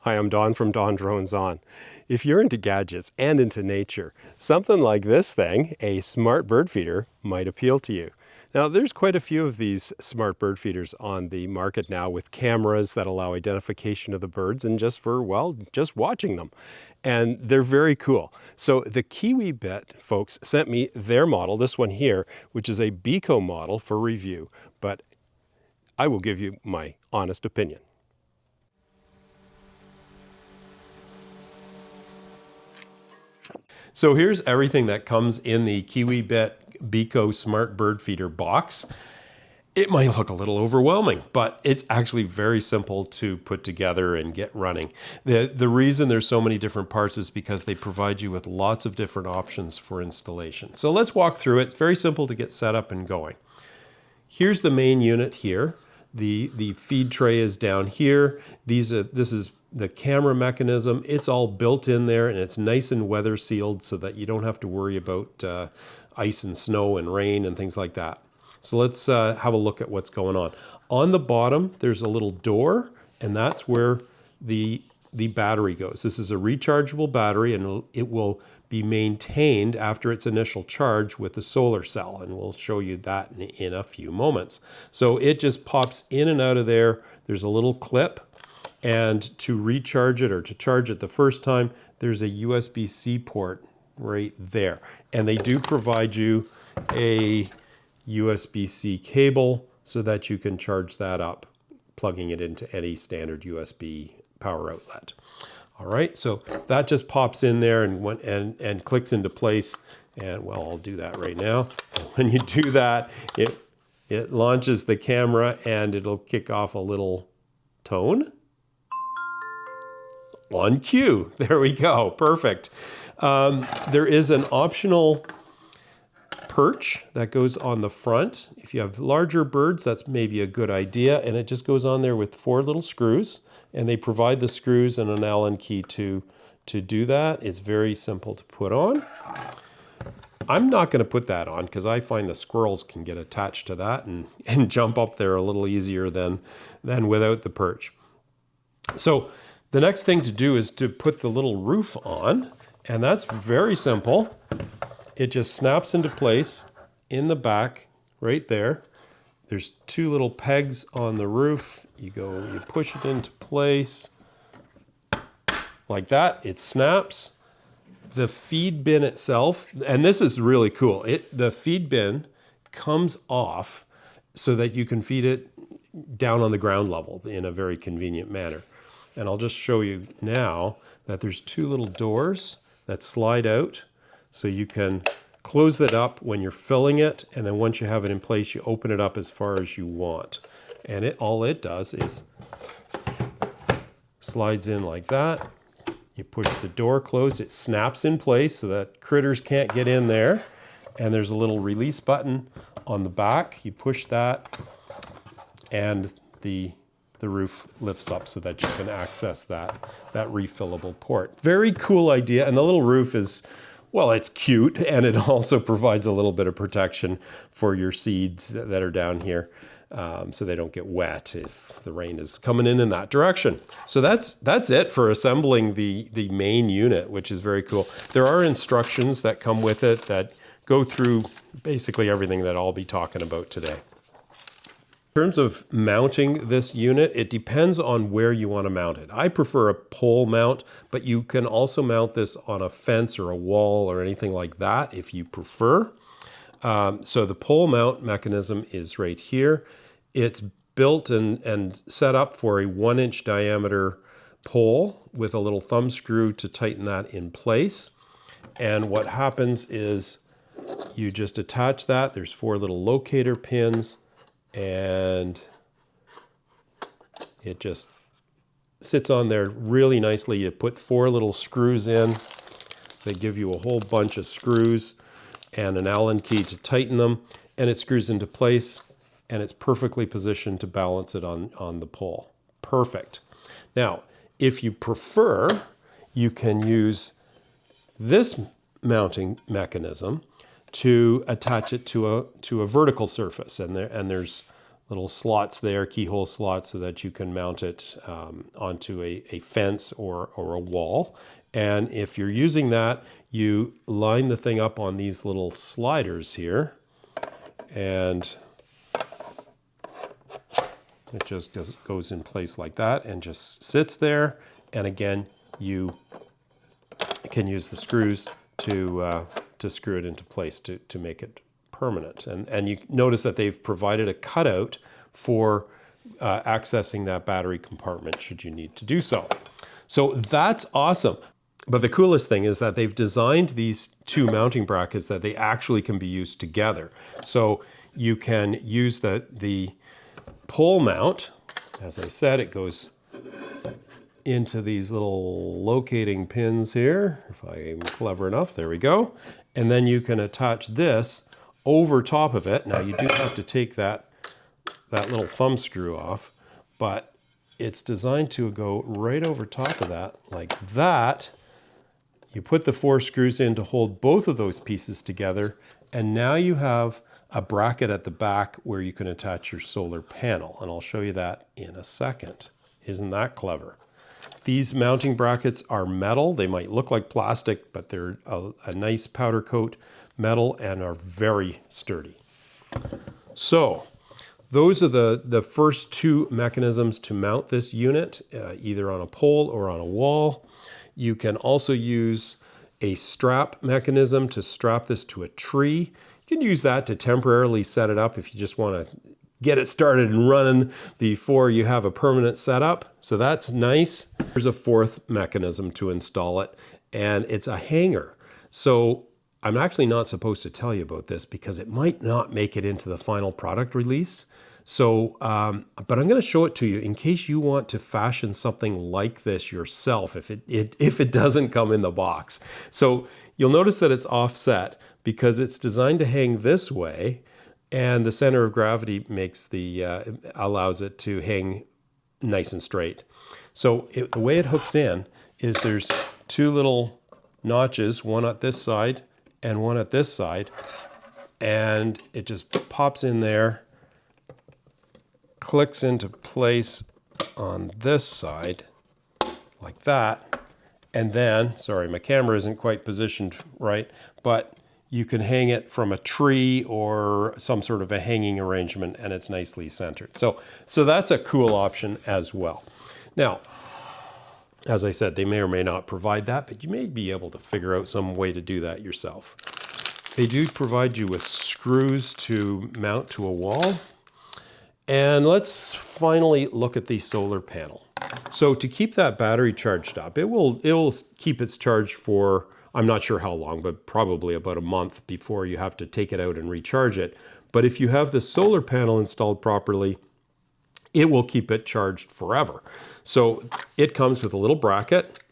Hi, I'm Don from DonDronesOn. If you're into gadgets and into nature, something like this thing, a smart bird feeder, might appeal to you. Now, there's quite a few of these smart bird feeders on the market now with cameras that allow identification of the birds and just for, well, just watching them. And they're very cool. So the Kiwibit folks sent me their model, this one here, which is a Beako model for review, but I will give you my honest opinion. So here's everything that comes in the Kiwibit Beako Smart Bird Feeder box. It might look a little overwhelming, but it's actually very simple to put together and get running. The reason there's so many different parts is because they provide you with lots of different options for installation. So let's walk through it. It's very simple to get set up and going. Here's the main unit here. The feed tray is down here. This is the camera mechanism. It's all built in there and it's nice and weather sealed so that you don't have to worry about ice and snow and rain and things like that. So let's have a look at what's going on. On the bottom, there's a little door, and that's where the battery goes. This is a rechargeable battery, and it will be maintained after its initial charge with the solar cell, and we'll show you that in a few moments. So it just pops in and out of there. There's a little clip, and to recharge it or to charge it the first time, there's a USB-C port right there. And they do provide you a USB-C cable so that you can charge that up, plugging it into any standard USB power outlet. All right, so that just pops in there and clicks into place. And well, I'll do that right now. When you do that, it launches the camera and it'll kick off a little tone. On cue. There we go. Perfect. There is an optional perch that goes on the front. If you have larger birds, that's maybe a good idea. And it just goes on there with 4 little screws. And they provide the screws and an Allen key to do that. It's very simple to put on. I'm not going to put that on because I find the squirrels can get attached to that and jump up there a little easier than without the perch. So the next thing to do is to put the little roof on, and that's very simple. It just snaps into place in the back right there. There's 2 little pegs on the roof. You push it into place like that. It snaps. The feed bin itself, and this is really cool. The feed bin comes off so that you can feed it down on the ground level in a very convenient manner. And I'll just show you now that there's 2 little doors that slide out so you can close that up when you're filling it, and then once you have it in place, you open it up as far as you want. And all it does is slides in like that. You push the door closed, it snaps in place so that critters can't get in there. And there's a little release button on the back. You push that, and the roof lifts up so that you can access that refillable port. Very cool idea, and the little roof is, well, it's cute, and it also provides a little bit of protection for your seeds that are down here so they don't get wet if the rain is coming in that direction. So that's it for assembling the main unit, which is very cool. There are instructions that come with it that go through basically everything that I'll be talking about today. In terms of mounting this unit, it depends on where you want to mount it. I prefer a pole mount, but you can also mount this on a fence or a wall or anything like that if you prefer. So the pole mount mechanism is right here. It's built and set up for a 1-inch diameter pole with a little thumb screw to tighten that in place. And what happens is you just attach that. There's 4 little locator pins, and it just sits on there really nicely. You put 4 little screws in. They give you a whole bunch of screws and an Allen key to tighten them, and it screws into place, and it's perfectly positioned to balance it on the pole. Perfect. Now, if you prefer, you can use this mounting mechanism to attach it to a vertical surface, and there's little slots there, keyhole slots, so that you can mount it onto a fence or a wall. And if you're using that, you line the thing up on these little sliders here, and it just goes in place like that and just sits there. And again, you can use the screws to screw it into place to make it permanent. And you notice that they've provided a cutout for accessing that battery compartment should you need to do so. So that's awesome. But the coolest thing is that they've designed these two mounting brackets that they actually can be used together. So you can use the pole mount. As I said, it goes into these little locating pins here. If I'm clever enough, there we go. And then you can attach this over top of it. Now you do have to take that little thumb screw off, but it's designed to go right over top of that like that. You put the 4 screws in to hold both of those pieces together, and now you have a bracket at the back where you can attach your solar panel, and I'll show you that in a second. Isn't that clever? These mounting brackets are metal. They might look like plastic, but they're a nice powder coat metal and are very sturdy. So those are the first 2 mechanisms to mount this unit, either on a pole or on a wall. You can also use a strap mechanism to strap this to a tree. You can use that to temporarily set it up if you just want to get it started and running before you have a permanent setup. So that's nice. There's a 4th mechanism to install it, and it's a hanger. So I'm actually not supposed to tell you about this because it might not make it into the final product release. So, but I'm going to show it to you in case you want to fashion something like this yourself if it doesn't come in the box. So you'll notice that it's offset because it's designed to hang this way, and the center of gravity allows it to hang nice and straight. So the way it hooks in is there's 2 little notches, one at this side and one at this side, and it just pops in there, clicks into place on this side like that, and then, sorry, my camera isn't quite positioned right, but you can hang it from a tree or some sort of a hanging arrangement, and it's nicely centered. So that's a cool option as well. Now, as I said, they may or may not provide that, but you may be able to figure out some way to do that yourself. They do provide you with screws to mount to a wall. And let's finally look at the solar panel. So to keep that battery charged up, it will keep its charge for, I'm not sure how long, but probably about a month before you have to take it out and recharge it. But if you have the solar panel installed properly, it will keep it charged forever. So it comes with a little bracket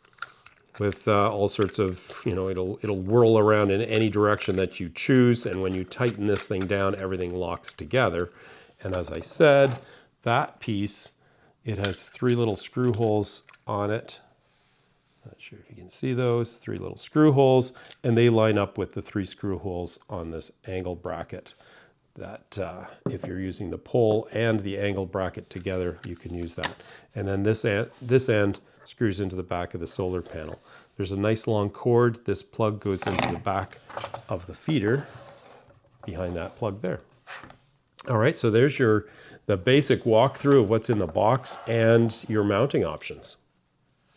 with all sorts of, it'll whirl around in any direction that you choose. And when you tighten this thing down, everything locks together. And as I said, that piece, it has 3 little screw holes on it. Not sure if you can see those, 3 little screw holes, and they line up with the 3 screw holes on this angle bracket that if you're using the pole and the angle bracket together, you can use that. And then this end screws into the back of the solar panel. There's a nice long cord. This plug goes into the back of the feeder behind that plug there. All right, so there's the basic walkthrough of what's in the box and your mounting options.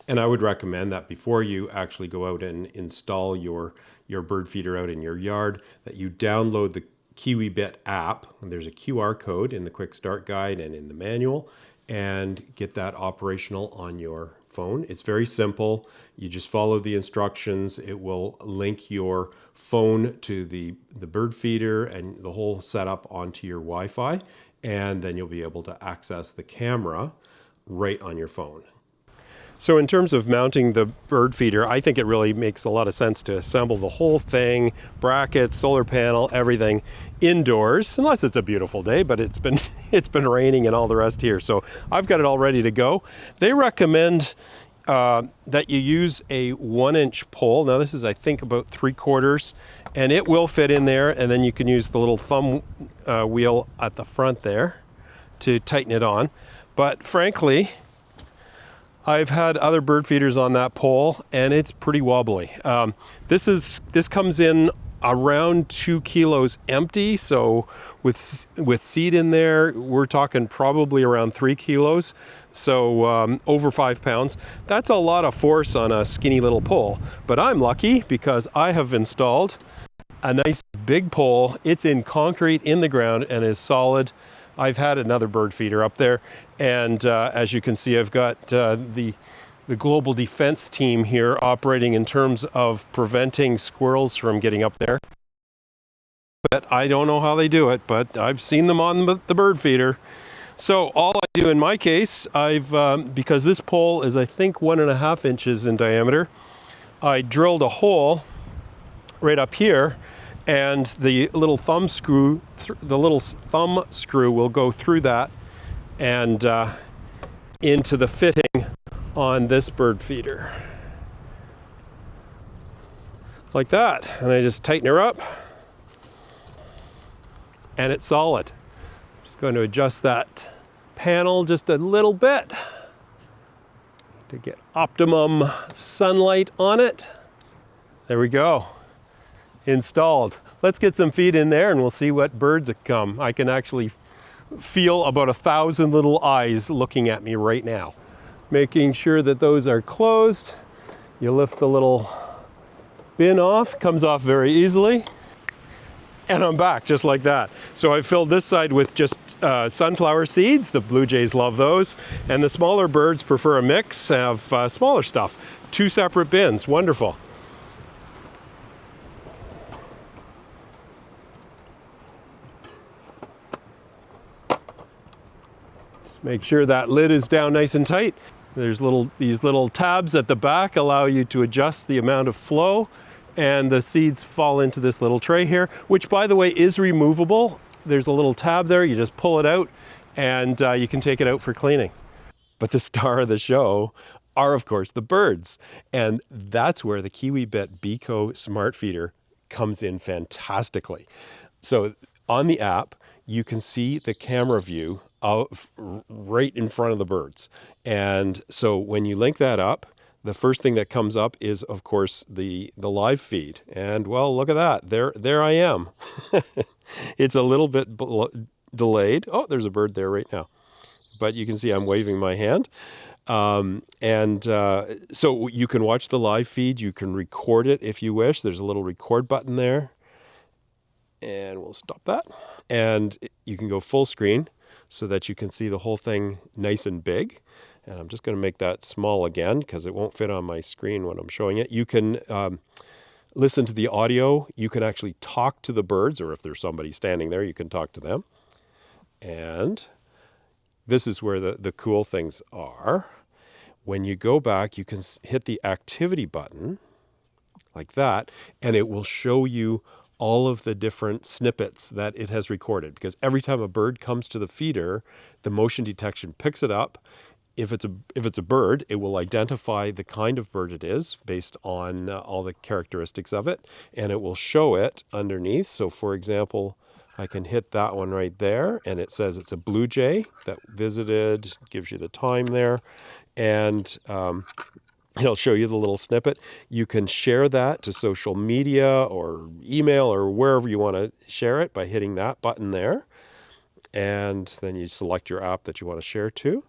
And I would recommend that before you actually go out and install your bird feeder out in your yard, that you download the Kiwibit app. There's a QR code in the quick start guide and in the manual, and get that operational on your phone. It's very simple. You just follow the instructions. It will link your phone to the bird feeder and the whole setup onto your Wi-Fi, and then you'll be able to access the camera right on your phone. So in terms of mounting the bird feeder, I think it really makes a lot of sense to assemble the whole thing, brackets, solar panel, everything indoors, unless it's a beautiful day, but it's been raining and all the rest here. So I've got it all ready to go. They recommend that you use a 1-inch pole. Now this is, I think, about 3/4, and it will fit in there, and then you can use the little thumb wheel at the front there to tighten it on. But frankly, I've had other bird feeders on that pole and it's pretty wobbly. This comes in around 2 kilos empty, so with seed in there, we're talking probably around 3 kilos, so over 5 pounds. That's a lot of force on a skinny little pole, but I'm lucky because I have installed a nice big pole. It's in concrete in the ground and is solid. I've had another bird feeder up there, and as you can see, I've got the global defense team here operating in terms of preventing squirrels from getting up there. But I don't know how they do it, but I've seen them on the bird feeder. So all I do in my case, because this pole is I think 1.5 inches in diameter, I drilled a hole right up here, and the little thumb screw will go through that and into the fitting on this bird feeder. Like that. And I just tighten her up and it's solid. I'm just going to adjust that panel just a little bit to get optimum sunlight on it. There we go. Installed. Let's get some feed in there and we'll see what birds come. I can actually feel about 1,000 little eyes looking at me right now. Making sure that those are closed. You lift the little bin off, comes off very easily. And I'm back just like that. So I filled this side with just sunflower seeds. The blue jays love those. And the smaller birds prefer a mix, have smaller stuff. 2 separate bins, wonderful. Just make sure that lid is down nice and tight. There's these little tabs at the back allow you to adjust the amount of flow, and the seeds fall into this little tray here, which by the way is removable. There's a little tab there, you just pull it out and you can take it out for cleaning. But the star of the show are of course the birds, and that's where the Kiwibit Beako smart feeder comes in fantastically. So on the app you can see the camera view of right in front of the birds. And so when you link that up, the first thing that comes up is of course the live feed. And well, look at that. There I am. It's a little bit delayed. Oh, there's a bird there right now. But you can see I'm waving my hand. So you can watch the live feed. You can record it if you wish. There's a little record button there. And we'll stop that. And you can go full screen, so that you can see the whole thing nice and big. And I'm just going to make that small again because it won't fit on my screen when I'm showing it. You can listen to the audio. You can actually talk to the birds, or if there's somebody standing there, you can talk to them. And this is where the cool things are. When you go back, you can hit the activity button like that, and it will show you all of the different snippets that it has recorded, because every time a bird comes to the feeder, the motion detection picks it up. If it's a bird, it will identify the kind of bird it is based on all the characteristics of it, and it will show it underneath. So for example, I can hit that one right there, and it says it's a blue jay that visited, gives you the time there, and it'll show you the little snippet. You can share that to social media or email or wherever you want to share it by hitting that button there. And then you select your app that you want to share to.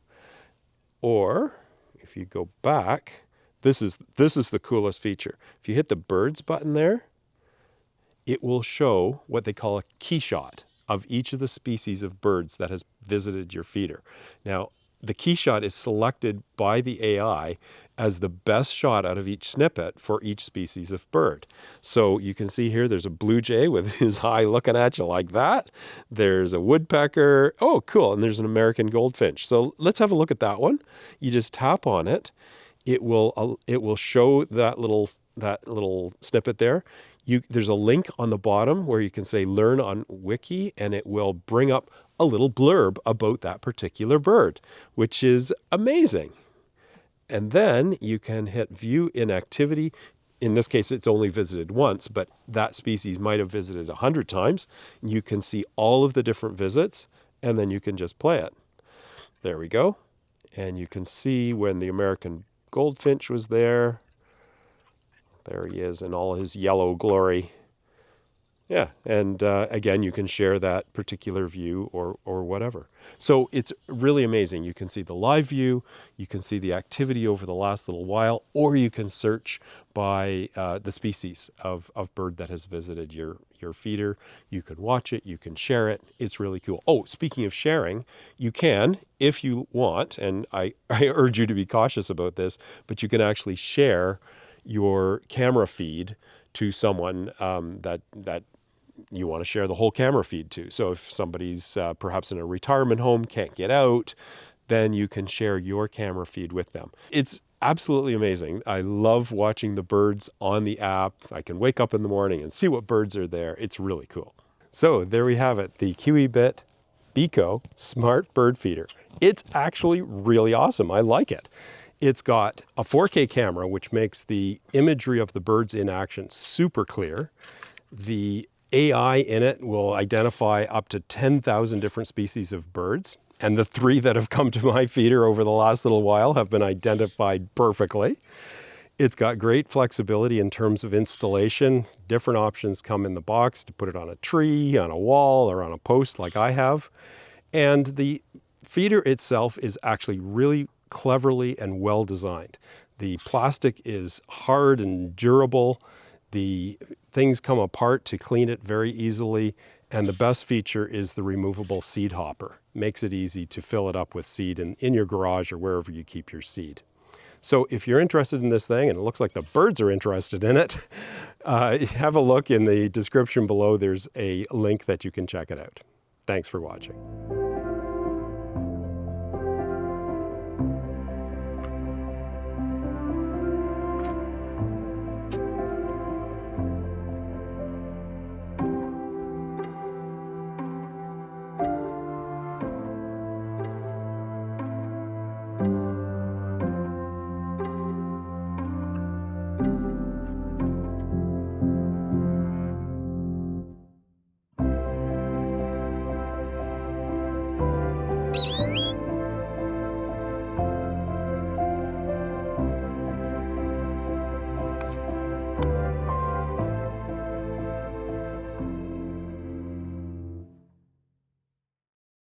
Or if you go back, this is the coolest feature. If you hit the birds button there, it will show what they call a key shot of each of the species of birds that has visited your feeder. Now, the key shot is selected by the AI as the best shot out of each snippet for each species of bird. So you can see here there's a blue jay with his eye looking at you like that. There's a woodpecker. Oh, cool. And there's an American goldfinch. So let's have a look at that one. You just tap on it. It will show that little snippet there. There's a link on the bottom where you can say learn on wiki, and it will bring up a little blurb about that particular bird, which is amazing. And then you can hit view in activity. In this case, it's only visited once, but that species might have visited 100 times. You can see all of the different visits, and then you can just play it. There we go. And you can see when the American goldfinch was there. There he is in all his yellow glory. Yeah, and again, you can share that particular view or whatever. So it's really amazing. You can see the live view, you can see the activity over the last little while, or you can search by the species of bird that has visited your feeder. You can watch it, you can share it. It's really cool. Oh, speaking of sharing, you can, if you want, and I urge you to be cautious about this, but you can actually share your camera feed to someone that you want to share the whole camera feed to. So if somebody's perhaps in a retirement home, can't get out, then you can share your camera feed with them. It's absolutely amazing. I love watching the birds on the app. I can wake up in the morning and see what birds are there. It's really cool. So there we have it, the Kiwibit Beako Smart Bird Feeder. It's actually really awesome. I like it. It's got a 4K camera, which makes the imagery of the birds in action super clear. The AI in it will identify up to 10,000 different species of birds. And the 3 that have come to my feeder over the last little while have been identified perfectly. It's got great flexibility in terms of installation. Different options come in the box to put it on a tree, on a wall, or on a post like I have. And the feeder itself is actually really cleverly and well designed. The plastic is hard and durable. The things come apart to clean it very easily. And the best feature is the removable seed hopper. Makes it easy to fill it up with seed in your garage or wherever you keep your seed. So if you're interested in this thing, and it looks like the birds are interested in it, have a look in the description below. There's a link that you can check it out. Thanks for watching.